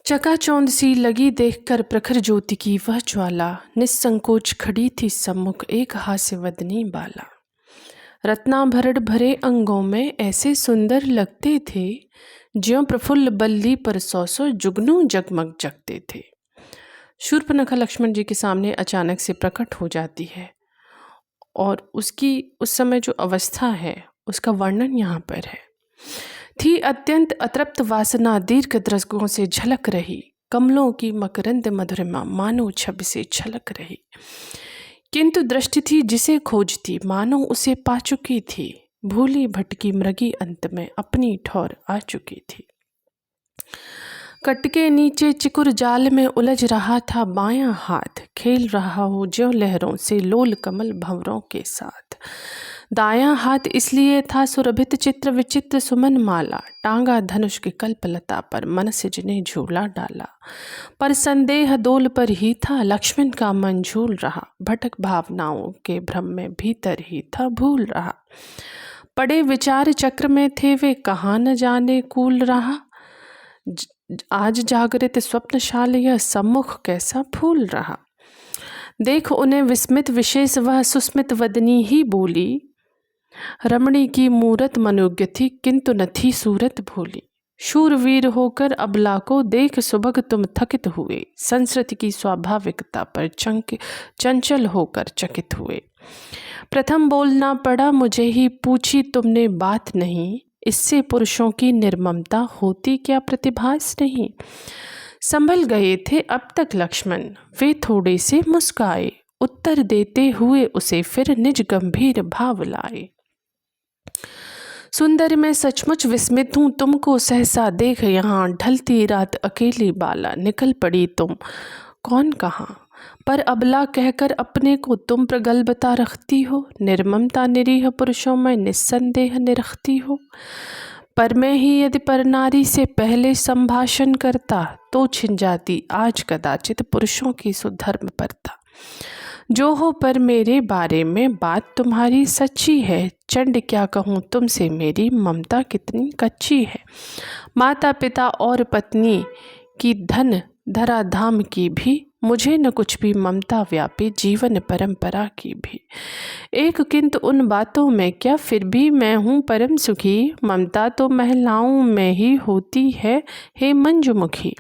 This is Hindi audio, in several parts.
चकाचौंध सी लगी देखकर प्रखर ज्योति की वह ज्वाला, निस्संकोच खड़ी थी सम्मुख एक हास्यवदनी बाला। रत्नाभरण भरे अंगों में ऐसे सुंदर लगते थे, ज्यों प्रफुल्ल बल्ली पर सौ सौ जुगनू जगमग जगते थे। शूर्पणखा लक्ष्मण जी के सामने अचानक से प्रकट हो जाती है और उसकी उस समय जो अवस्था है उसका वर्णन यहाँ पर है। थी अत्यंत अतृप्त वासना दीर्घ दृष्टों से झलक रही, कमलों की मकरंद मधुरिमा मानो छवि से छलक रही। किंतु दृष्टि थी जिसे खोजती, मानो उसे पा चुकी थी। भूली भटकी मृगी अंत में अपनी ठौर आ चुकी थी। कट के नीचे चिकुर जाल में उलझ रहा था बायां हाथ, खेल रहा हो ज्यों लहरों से लोल कमल भंवरों के साथ। दायां हाथ इसलिए था सुरभित चित्र विचित्र सुमन माला, टांगा धनुष की कल्पलता पर मनसिज ने झूला डाला। पर संदेह दोल पर ही था, लक्ष्मण का मन झूल रहा, भटक भावनाओं के भ्रम में भीतर ही था भूल रहा। पड़े विचार चक्र में थे वे, कहाँ न जाने कूल रहा। आज जागृत स्वप्नशाल यह सम्मुख कैसा फूल रहा। देख उन्हें विस्मित विशेष वह सुस्मित वदनी ही बोली, रमणी की मूरत मनोज्ञ थी किंतु न थी सूरत भोली। शूरवीर होकर अबला को देख सुबह तुम थकित हुए, संस्कृति की स्वाभाविकता पर चंचल होकर चकित हुए। प्रथम बोलना पड़ा मुझे ही, पूछी तुमने बात नहीं, इससे पुरुषों की निर्ममता होती क्या प्रतिभास नहीं। संभल गए थे अब तक लक्ष्मण, वे थोड़े से मुस्काए, उत्तर देते हुए उसे फिर निज गंभीर भाव लाए। सुंदर मैं सचमुच विस्मित हूँ, तुमको सहसा देख यहाँ ढलती रात अकेली बाला। निकल पड़ी तुम कौन कहाँ, पर अबला कहकर अपने को तुम प्रगल्भता रखती हो। निर्ममता निरीह पुरुषों में निस्संदेह निरखती हो। पर मैं ही यदि पर नारी से पहले संभाषण करता, तो छिन जाती आज कदाचित पुरुषों की सुधर्म परता। जो हो पर मेरे बारे में बात तुम्हारी सच्ची है, चंड क्या कहूँ तुमसे मेरी ममता कितनी कच्ची है। माता पिता और पत्नी की धन धरा धाम की भी, मुझे न कुछ भी ममता व्यापी जीवन परंपरा की भी। एक किंतु उन बातों में क्या फिर भी मैं हूँ परम सुखी, ममता तो महिलाओं में ही होती है हे मंजुमुखी।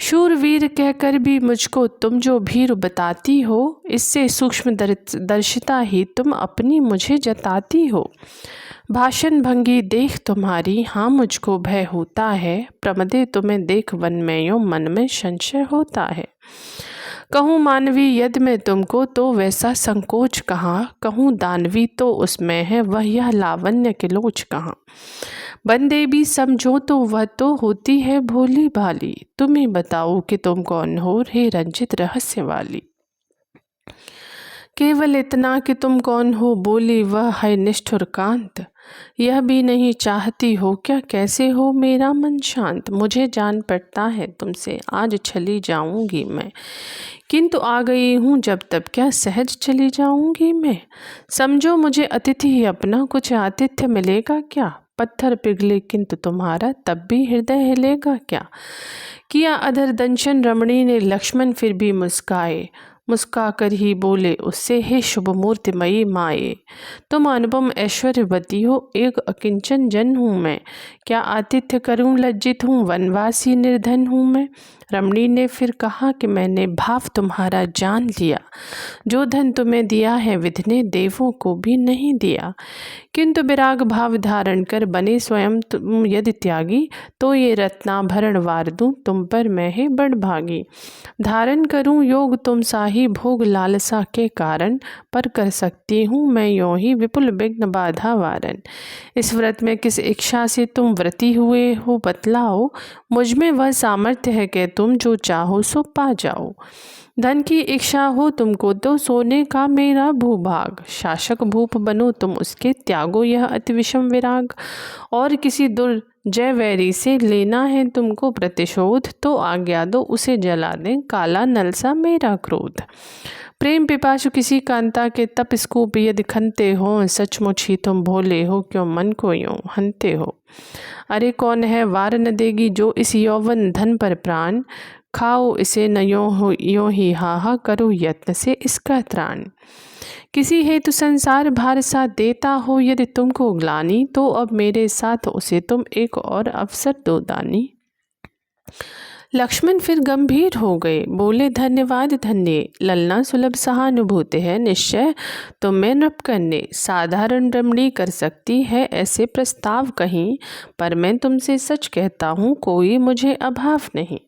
शूरवीर कहकर भी मुझको तुम जो भीर बताती हो, इससे सूक्ष्म दर्शिता ही तुम अपनी मुझे जताती हो। भाषण भंगी देख तुम्हारी हाँ मुझको भय होता है, प्रमदे तुम्हें देख वन में यूं मन में संशय होता है। कहूँ मानवी यदि मैं तुमको तो वैसा संकोच कहाँ, कहूँ दानवी तो उसमें है वह यह लावण्य के लोच कहाँ। बंदे भी समझो तो वह तो होती है भोली भाली, तुम ही बताओ कि तुम कौन हो हे रंजित रहस्य वाली। केवल इतना कि तुम कौन हो बोली वह है निष्ठुर कांत, यह भी नहीं चाहती हो क्या कैसे हो मेरा मन शांत। मुझे जान पड़ता है तुमसे आज चली जाऊंगी मैं, किंतु आ गई हूँ जब तब क्या सहज चली जाऊंगी मैं। समझो मुझे अतिथि ही अपना, कुछ आतिथ्य मिलेगा क्या। पत्थर पिघले किंतु तुम्हारा तब भी हृदय हिलेगा क्या। किया अधर दंशन रमणी ने लक्ष्मण फिर भी मुस्काए, मुस्का कर ही बोले उससे हे शुभ मूर्तिमयी माए। तुम अनुपम ऐश्वर्यवती हो, एक अकिंचन जन हूँ मैं, क्या आतिथ्य करूँ लज्जित हूँ, वनवासी निर्धन हूँ मैं। रमणी ने फिर कहा कि मैंने भाव तुम्हारा जान लिया, जो धन तुम्हें दिया है विधि ने देवों को भी नहीं दिया। किंतु विराग भाव धारण कर बने स्वयं तुम यदि त्यागी, तो ये रत्नाभरण वार दूँ तुम पर मैं है बड़ भागी। धारण करूँ योग तुम साही भोग लालसा के कारण, पर कर सकती हूँ मैं यों ही विपुल विघ्न बाधा वारन। इस व्रत में किस इच्छा से तुम व्रती हुए हो बतलाओ, मुझ में वह सामर्थ्य है कि तुम जो चाहो सो पा जाओ। धन की इच्छा हो तुमको तो सोने का मेरा भूभाग, शासक भूप बनो तुम उसके त्यागो यह अति विषम विराग। और किसी जय वैरी से लेना है तुमको प्रतिशोध, तो आज्ञा दो उसे जला दें काला नल सा मेरा क्रोध। प्रेम पिपासु किसी कांता के तप स्कूप यदि खनते हो, सचमुच ही तुम भोले हो क्यों मन को यूं हनते हो। अरे कौन है वार न देगी जो इस यौवन धन पर प्राण, खाओ इसे न यों ही हाहा करो यत्न से इसका त्राण। किसी हेतु संसार भार सा देता हो यदि तुमको ग्लानि, तो अब मेरे साथ उसे तुम एक और अवसर दो दानी। लक्ष्मण फिर गंभीर हो गए, बोले धन्यवाद धन्य, ललना सुलभ सहानुभूति है निश्चय तुम में नृप करने। साधारण रमणी कर सकती है ऐसे प्रस्ताव कहीं, पर मैं तुमसे सच कहता हूँ कोई मुझे अभाव नहीं।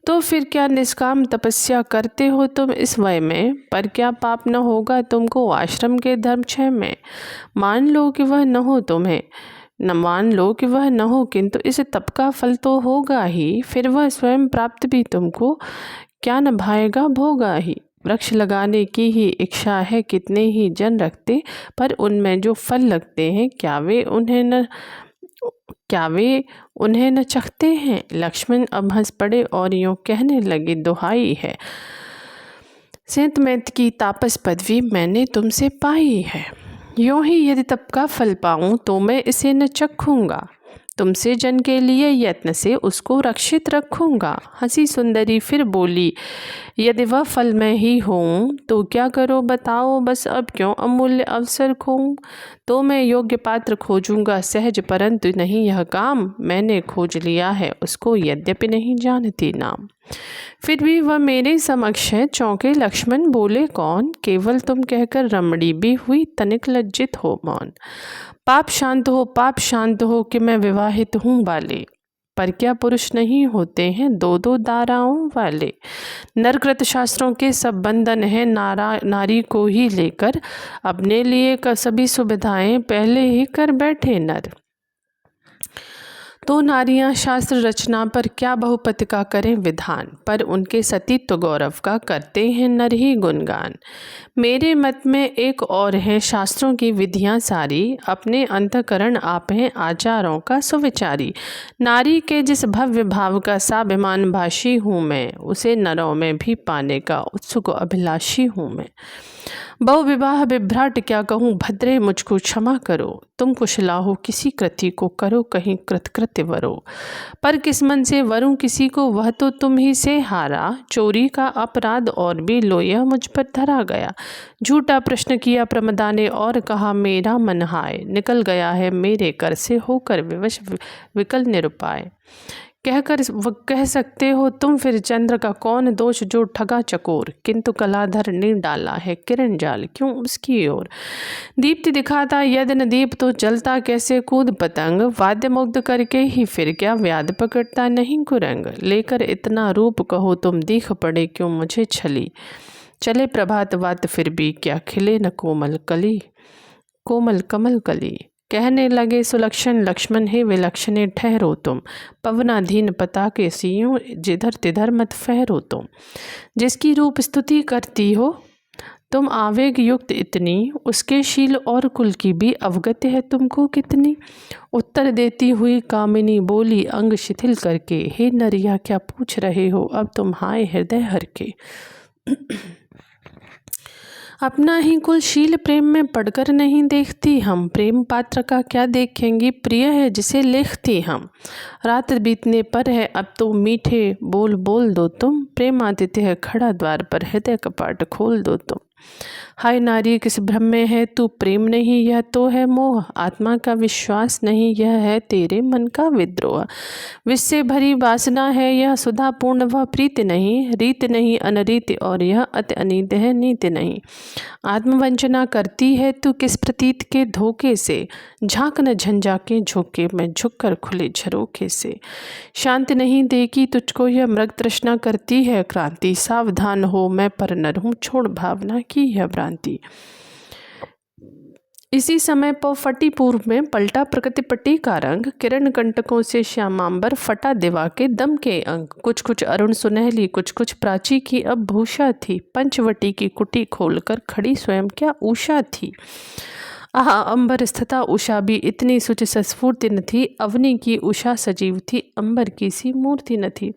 तो फिर क्या निष्काम तपस्या करते हो तुम इस वय में, पर क्या पाप न होगा तुमको आश्रम के धर्मक्षय में। मान लो कि वह न हो किंतु इस तप का फल तो होगा ही, फिर वह स्वयं प्राप्त भी तुमको क्या न भाएगा भोगा ही। वृक्ष लगाने की ही इच्छा है कितने ही जन रखते, पर उनमें जो फल लगते हैं क्या वे उन्हें न चखते हैं। लक्ष्मण अब हंस पड़े और यूं कहने लगे, दुहाई है सेंतमेंत की तापस पदवी मैंने तुमसे पाई है, यूं ही यदि तप का फल पाऊं तो मैं इसे न चखूंगा। तुमसे जन के लिए यत्न से उसको रक्षित रखूंगा। हंसी सुंदरी फिर बोली, यदि वह फल में ही हूँ तो क्या करो बताओ, बस अब क्यों अमूल्य अवसर खोऊं। तो मैं योग्य पात्र खोजूंगा सहज, परंतु नहीं यह काम मैंने खोज लिया है उसको यद्यपि नहीं जानती नाम। फिर भी वह मेरे समक्ष है चौंके लक्ष्मण, बोले कौन, केवल तुम कहकर रमणी भी हुई तनिक लज्जित हो मौन। पाप शांत हो कि मैं विवाहित हूँ बाले, पर क्या पुरुष नहीं होते हैं दो दो दाराओं वाले। नरकृत शास्त्रों के सब बंधन हैं नारी को ही लेकर, अपने लिए सभी सुविधाएं पहले ही कर बैठे नर। तो नारियां शास्त्र रचना पर क्या बहुपति का करें विधान, पर उनके सतीत्व गौरव का करते हैं नर ही गुणगान। मेरे मत में एक और है शास्त्रों की विधियां सारी, अपने अंतकरण आप हैं आचारों का सुविचारी। नारी के जिस भव्य भाव का स्वाभिमान भाषी हूँ मैं, उसे नरों में भी पाने का उत्सुक अभिलाषी हूँ मैं। बहु विवाह विभ्राट क्या कहूँ भद्रे मुझको क्षमा करो, तुम कुशला हो किसी कृति को करो कहीं कृतकृत्य वरो। पर किस मन से वरूं किसी को वह तो तुम ही से हारा, चोरी का अपराध और भी लो यह मुझ पर धरा गया। झूठा प्रश्न किया प्रमदा ने और कहा मेरा मन हाय, निकल गया है मेरे कर से होकर विवश विकल निरुपाय। कह सकते हो तुम फिर चंद्र का कौन दोष जो ठगा चकोर, किंतु कलाधर ने डाला है किरण जाल क्यों उसकी ओर। दीप्ति दिखाता यद न दीप तो जलता कैसे कूद पतंग, वाद्य मुग्ध करके ही फिर क्या व्याध पकड़ता नहीं कुरंग। लेकर इतना रूप कहो तुम दीख पड़े क्यों मुझे छली, चले प्रभात वात फिर भी क्या खिले न कोमल कमल कली। कहने लगे सुलक्षण लक्ष्मण हे विलक्षणे ठहरो तुम, पवनाधीन पता के सियों जिधर तिधर मत फहरो तुम। जिसकी रूप स्तुति करती हो तुम आवेग युक्त इतनी, उसके शील और कुल की भी अवगत है तुमको कितनी। उत्तर देती हुई कामिनी बोली अंग शिथिल करके, हे नरिया क्या पूछ रहे हो अब तुम हाय हृदय हर के। अपना ही कुल शील प्रेम में पढ़कर नहीं देखती हम, प्रेम पात्र का क्या देखेंगी प्रिय है जिसे लिखती हम। रात बीतने पर है अब तो मीठे बोल दो तुम, प्रेम आदित्य है खड़ा द्वार पर हृदय कपाट खोल दो तुम। हाय नारी किस भ्रम में है तू, प्रेम नहीं यह तो है मोह, आत्मा का विश्वास नहीं यह है तेरे मन का विद्रोह। विष से भरी वासना है यह सुधा पूर्ण वह प्रीति नहीं, रीत नहीं अनरीति और यह अति अनीत है नीति नहीं। आत्मवंचना करती है तू किस प्रतीत के धोखे से, झांक न झंझा के झोंके में झुककर खुले झरोखे से। शांति नहीं देगी तुझको यह मृग तृष्णा करती है क्रांति, सावधान हो मैं पर नर हूँ छोड़ भावना की यह भ्रांति। इसी समय फटी पूर्व में पलटा प्रकृति पट्टी का रंग, किरण कंटकों से श्यामांबर फटा दिवा के दम के अंग। कुछ कुछ अरुण सुनहली कुछ कुछ प्राची की अब भूषा थी, पंचवटी की कुटी खोलकर खड़ी स्वयं क्या उषा थी। आह अंबर स्थिता उषा भी इतनी सुच सस्फूर्ति न थी। अवनी की उषा सजीव थी, अंबर की सी मूर्ति न थी।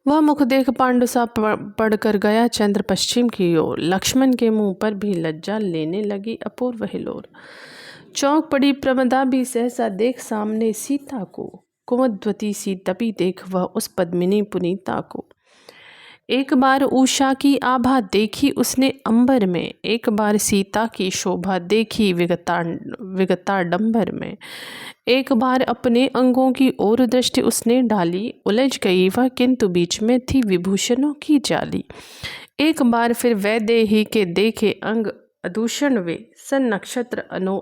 वह मुख देख पांडु सा पड़कर गया चंद्र पश्चिम की ओर। लक्ष्मण के मुंह पर भी लज्जा लेने लगी अपूर्व हिलोर। चौंक पड़ी प्रमदा भी सहसा देख सामने सीता को। कुमुद्वती सी तपी देख वह उस पद्मिनी पुनीता को। एक बार उषा की आभा देखी उसने अंबर में, एक बार सीता की शोभा देखी विगताडंबर में। एक बार अपने अंगों की ओर दृष्टि उसने डाली, उलझ गई वह किंतु बीच में थी विभूषणों की जाली। एक बार फिर वैदेही के देखे अंग अदूषण वे, सन नक्षत्र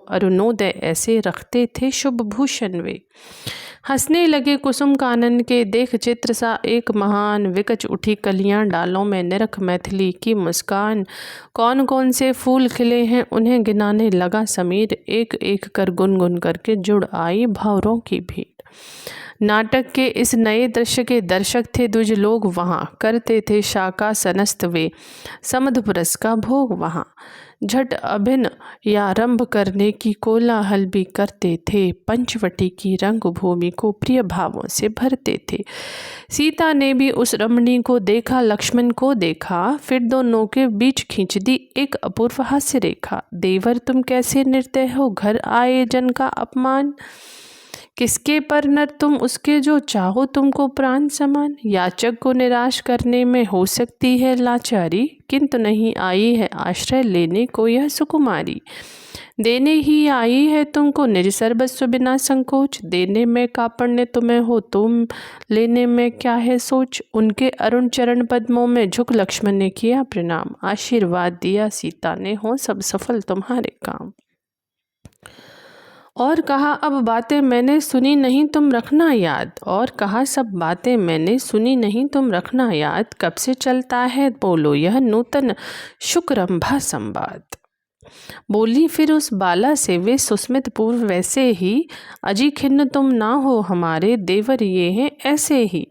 अरुणोदय ऐसे रखते थे शुभ भूषण वे। हंसने लगे कुसुम कानन के देख चित्र सा एक महान, विकच उठी कलियां डालों में निरख मैथिली की मुस्कान। कौन कौन से फूल खिले हैं उन्हें गिनाने लगा समीर, एक एक कर गुनगुन करके जुड़ आई भंवरों की भीड़। नाटक के इस नए दृश्य के दर्शक थे द्विज लोग वहाँ, करते थे शाका सनस्त वे, समधपुरस का भोग वहाँ। झट अभिन्न यारंभ करने की कोलाहल भी करते थे, पंचवटी की रंग भूमि को प्रिय भावों से भरते थे। सीता ने भी उस रमणी को देखा, लक्ष्मण को देखा, फिर दोनों के बीच खींच दी एक अपूर्व हास्य रेखा। देवर तुम कैसे निर्दय हो, घर आए जन का अपमान, किसके पर नर तुम उसके जो चाहो तुमको प्राण समान। याचक को निराश करने में हो सकती है लाचारी, किंतु नहीं आई है आश्रय लेने को यह सुकुमारी। देने ही आई है तुमको निज सर्वस्व बिना संकोच, देने में कापण्य तुम्हें हो तुम लेने में क्या है सोच। उनके अरुण चरण पद्मों में झुक लक्ष्मण ने किया प्रणाम, आशीर्वाद दिया सीता ने हो सब सफल तुम्हारे काम। और कहा अब बातें मैंने सुनी नहीं तुम रखना याद, और कहा सब बातें मैंने सुनी नहीं तुम रखना याद। कब से चलता है बोलो यह नूतन शुक्रंभा संवाद। बोली फिर उस बाला से वे सुस्मित पूर्व वैसे ही, अजी खिन्न तुम ना हो हमारे देवर ये हैं ऐसे ही।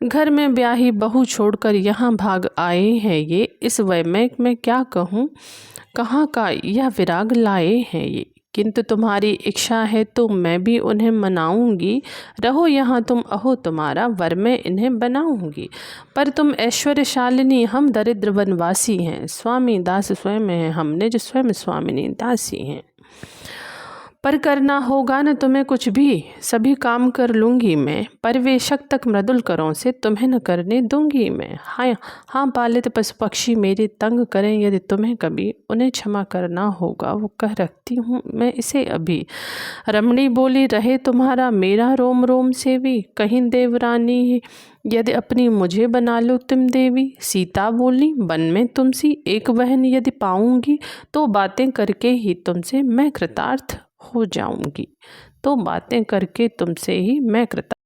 घर में ब्याही बहू छोड़कर यहाँ भाग आए हैं ये, इस वैमैक में क्या कहूँ कहाँ का यह विराग लाए हैं ये। किंतु तुम्हारी इच्छा है तो मैं भी उन्हें मनाऊंगी, रहो यहाँ तुम अहो तुम्हारा वर मैं इन्हें बनाऊंगी। पर तुम ऐश्वर्यशालिनी हम दरिद्र वनवासी हैं, स्वामी दास स्वयं हैं हमने जो स्वयं स्वामिनी दासी हैं। पर करना होगा न तुम्हें कुछ भी, सभी काम कर लूँगी मैं, परवेशक तक मृदुल करों से तुम्हें न करने दूंगी मैं। हाँ पालित पशु पक्षी मेरे तंग करें यदि तुम्हें कभी, उन्हें क्षमा करना होगा वो कह रखती हूँ मैं इसे अभी। रमणी बोली रहे तुम्हारा मेरा रोम रोम से भी, कहीं देवरानी यदि अपनी मुझे बना लो तुम देवी। सीता बोली वन में तुमसी एक बहन यदि पाऊंगी, तो बातें करके ही तुमसे मैं कृतार्थ हो जाऊंगी, तो बातें करके तुमसे ही मैं कृतार्थ